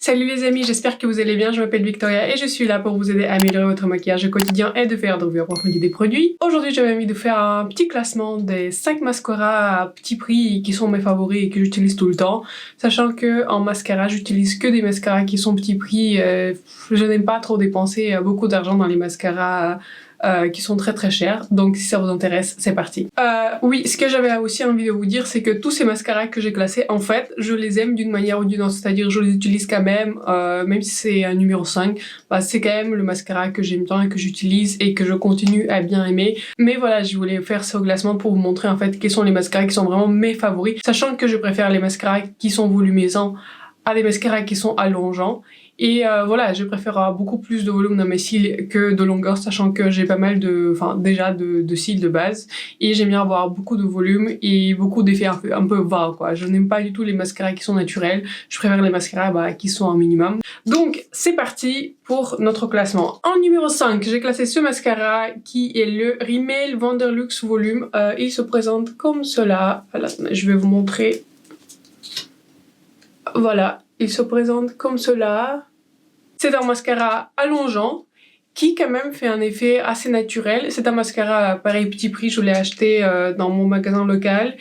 Salut les amis, j'espère que vous allez bien, je m'appelle Victoria et je suis là pour vous aider à améliorer votre maquillage au quotidien et de faire des revues approfondies des produits. Aujourd'hui j'avais envie de faire un petit classement des 5 mascaras à petit prix qui sont mes favoris et que j'utilise tout le temps. Sachant que en mascara j'utilise que des mascaras qui sont petit prix, je n'aime pas trop dépenser beaucoup d'argent dans les mascaras qui sont très chers, donc si ça vous intéresse, c'est parti. Oui, ce que j'avais aussi envie de vous dire, c'est que tous ces mascaras que j'ai classés, en fait, je les aime d'une manière ou d'une autre, c'est-à-dire je les utilise quand même, même si c'est un numéro 5, bah, c'est quand même le mascara que j'aime bien et que j'utilise et que je continue à bien aimer. Mais voilà, je voulais faire ce classement pour vous montrer en fait quels sont les mascaras qui sont vraiment mes favoris, sachant que je préfère les mascaras qui sont volumisants à des mascaras qui sont allongeants. Et voilà, je préfère avoir beaucoup plus de volume dans mes cils que de longueur, sachant que j'ai pas mal déjà de cils de base. Et j'aime bien avoir beaucoup de volume et beaucoup d'effets un peu vagues, quoi. Je n'aime pas du tout les mascaras qui sont naturels. Je préfère les mascaras qui sont un minimum. Donc, c'est parti pour notre classement. En numéro 5, j'ai classé ce mascara qui est le Rimmel Wanderlux Volume. Il se présente comme cela. Voilà, je vais vous montrer. Voilà, il se présente comme cela. C'est un mascara allongeant qui quand même fait un effet assez naturel. C'est un mascara pareil petit prix, je l'ai acheté dans mon magasin local.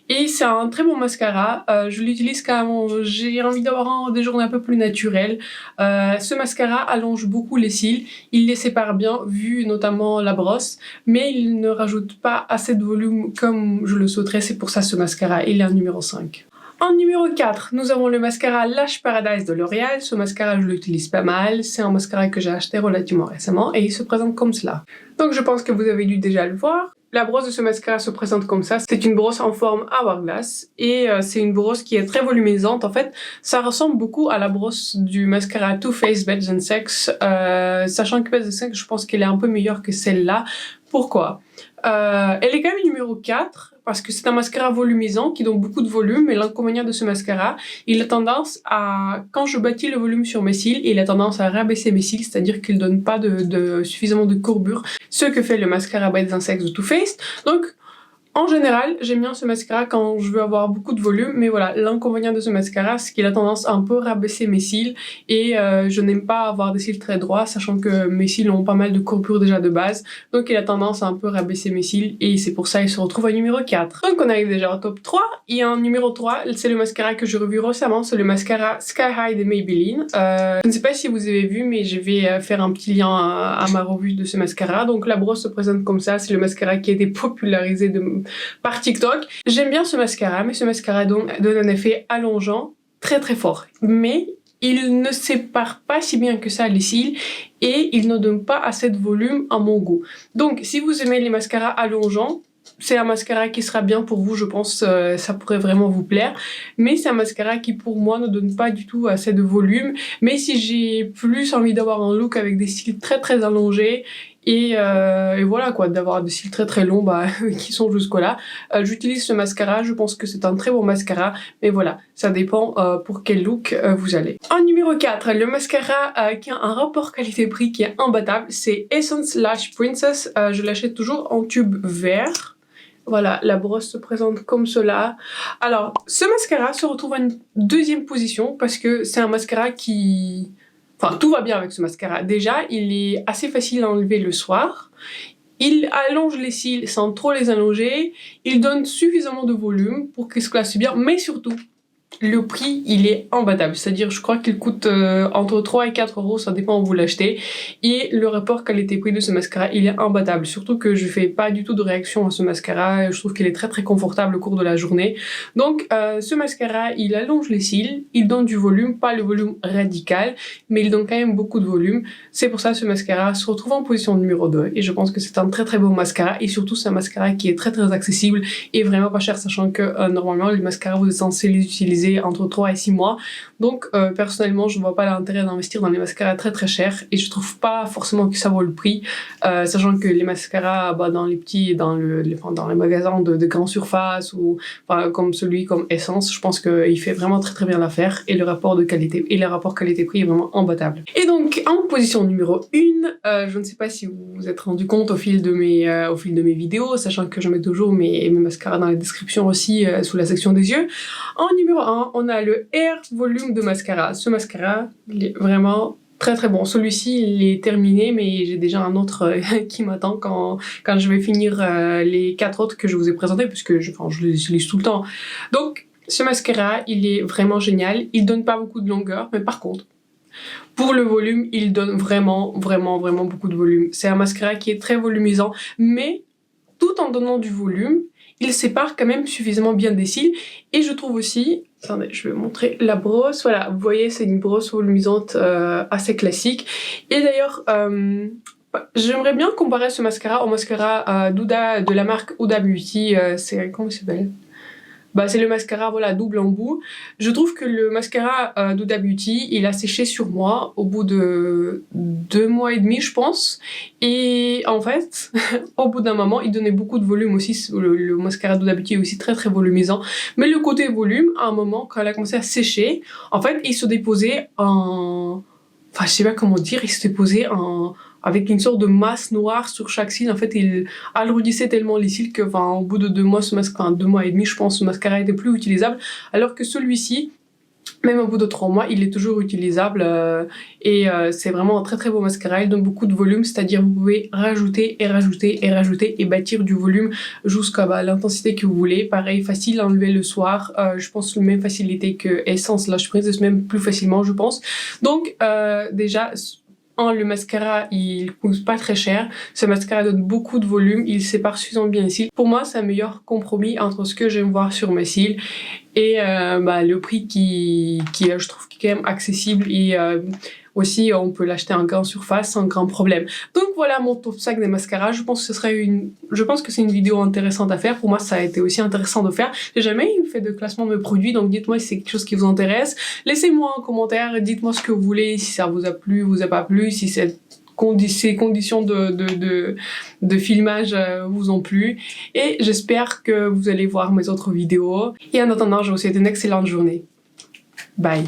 Et c'est un très bon mascara, je l'utilise quand j'ai envie d'avoir des journées un peu plus naturelles. Ce mascara allonge beaucoup les cils, il les sépare bien vu notamment la brosse, mais il ne rajoute pas assez de volume comme je le souhaiterais, c'est pour ça ce mascara, il est en numéro 5. En numéro 4, nous avons le mascara Lash Paradise de L'Oréal. Ce mascara, je l'utilise pas mal. C'est un mascara que j'ai acheté relativement récemment et il se présente comme cela. Donc je pense que vous avez dû déjà le voir. La brosse de ce mascara se présente comme ça. C'est une brosse en forme hourglass et c'est une brosse qui est très volumisante. En fait, ça ressemble beaucoup à la brosse du mascara Too Faced Better Sex. Sachant que Better Sex, je pense qu'elle est un peu meilleure que celle-là. Pourquoi? Elle est quand même numéro 4 parce que c'est un mascara volumisant qui donne beaucoup de volume, et l'inconvénient de ce mascara, il a tendance à, quand je bâtis le volume sur mes cils, il a tendance à rabaisser mes cils, c'est-à-dire qu'il donne pas suffisamment de courbure, ce que fait le mascara Better Sex de Too Faced. Donc en général, j'aime bien ce mascara quand je veux avoir beaucoup de volume, mais voilà, l'inconvénient de ce mascara, c'est qu'il a tendance à un peu rabaisser mes cils, et je n'aime pas avoir des cils très droits, sachant que mes cils ont pas mal de courbure déjà de base, donc il a tendance à un peu rabaisser mes cils, et c'est pour ça qu'il se retrouve à numéro 4. Donc on arrive déjà au top 3, et en numéro 3, c'est le mascara que j'ai revu récemment, c'est le mascara Sky High de Maybelline. Je ne sais pas si vous avez vu, mais je vais faire un petit lien à ma revue de ce mascara. Donc la brosse se présente comme ça, c'est le mascara qui a été popularisé par TikTok. J'aime bien ce mascara, mais ce mascara donne un effet allongeant très fort. Mais il ne sépare pas si bien que ça les cils et il ne donne pas assez de volume à mon goût. Donc si vous aimez les mascaras allongeants, c'est un mascara qui sera bien pour vous, je pense, ça pourrait vraiment vous plaire. Mais c'est un mascara qui pour moi ne donne pas du tout assez de volume. Mais si j'ai plus envie d'avoir un look avec des cils très allongés, et voilà quoi, d'avoir des cils très longs qui sont jusqu'au là, j'utilise ce mascara. Je pense que c'est un très bon mascara, mais voilà, ça dépend pour quel look vous allez. En numéro 4, le mascara qui a un rapport qualité-prix qui est imbattable, c'est Essence Lash Princess. Je l'achète toujours en tube vert. Voilà, la brosse se présente comme cela. Alors, ce mascara se retrouve à une deuxième position parce que c'est un mascara qui... Enfin, tout va bien avec ce mascara. Déjà, il est assez facile à enlever le soir. Il allonge les cils sans trop les allonger. Il donne suffisamment de volume pour qu'il se classe bien. Mais surtout, le prix, il est imbattable. C'est-à-dire, je crois qu'il coûte entre 3 et 4 euros, ça dépend où vous l'achetez. Et le rapport qualité-prix de ce mascara, il est imbattable. Surtout que je fais pas du tout de réaction à ce mascara. Je trouve qu'il est très confortable au cours de la journée. Donc, ce mascara, il allonge les cils, il donne du volume, pas le volume radical, mais il donne quand même beaucoup de volume. C'est pour ça que ce mascara se retrouve en position numéro 2. Et je pense que c'est un très bon mascara. Et surtout, c'est un mascara qui est très accessible et vraiment pas cher, sachant que normalement, les mascaras, vous êtes censé les utiliser entre 3 et 6 mois. Donc personnellement, je vois pas l'intérêt d'investir dans les mascaras très chers, et je trouve pas forcément que ça vaut le prix, sachant que les mascaras dans les petits, dans les magasins de grande surface, ou comme celui comme Essence, je pense qu'il fait vraiment très bien l'affaire, et le rapport de qualité et le rapport qualité-prix est vraiment imbattable. Et donc en position numéro 1, je ne sais pas si vous vous êtes rendu compte au fil de mes vidéos, sachant que je mets toujours mes mascaras dans la description aussi, sous la section des yeux. En numéro 1, on a le Air Volume de mascara. Ce mascara, il est vraiment très très bon. Celui-ci, il est terminé, mais j'ai déjà un autre qui m'attend quand je vais finir les 4 autres que je vous ai présentés, puisque je les utilise tout le temps. Donc, ce mascara, il est vraiment génial. Il donne pas beaucoup de longueur, mais par contre, pour le volume, il donne vraiment beaucoup de volume. C'est un mascara qui est très volumisant, mais tout en donnant du volume, il sépare quand même suffisamment bien des cils. Et je trouve aussi, attendez, je vais montrer la brosse. Voilà, vous voyez, c'est une brosse volumisante assez classique. Et d'ailleurs, j'aimerais bien comparer ce mascara au mascara d'Huda, de la marque Huda Beauty. C'est, comment il s'appelle ? C'est le mascara, voilà, double embout. Je trouve que le mascara d'Huda Beauty, il a séché sur moi au bout de 2 mois et demi, je pense. Et en fait, au bout d'un moment, il donnait beaucoup de volume aussi. Le mascara d'Huda Beauty est aussi très très volumisant. Mais le côté volume, à un moment, quand elle a commencé à sécher, en fait, il se déposait en... Enfin, je sais pas comment dire, il se déposait avec une sorte de masse noire sur chaque cil. En fait, il alourdissait tellement les cils que, au bout de 2 mois, 2 mois et demi, je pense, ce mascara était plus utilisable. Alors que celui-ci, même au bout de 3 mois, il est toujours utilisable. C'est vraiment un très très beau mascara. Il donne beaucoup de volume, c'est-à-dire vous pouvez rajouter et rajouter et rajouter et bâtir du volume jusqu'à l'intensité que vous voulez. Pareil, facile à enlever le soir. Je pense la même facilité que Essence Lash Prince, même plus facilement, je pense. Donc, déjà... le mascara, il coûte pas très cher. Ce mascara donne beaucoup de volume, il sépare suffisamment bien les cils. Pour moi, c'est un meilleur compromis entre ce que j'aime voir sur mes cils et le prix qui je trouve qui est quand même accessible et aussi on peut l'acheter en grande surface sans grand problème. Donc voilà mon top 5 des mascaras. Je pense que c'est une vidéo intéressante à faire. Pour moi, ça a été aussi intéressant de faire. J'ai jamais fait de classement de mes produits, donc dites-moi si c'est quelque chose qui vous intéresse. Laissez-moi en commentaire, dites-moi ce que vous voulez, si ça vous a plu, vous a pas plu, si ces conditions de filmage vous ont plu. Et j'espère que vous allez voir mes autres vidéos. Et en attendant, je vous souhaite une excellente journée. Bye!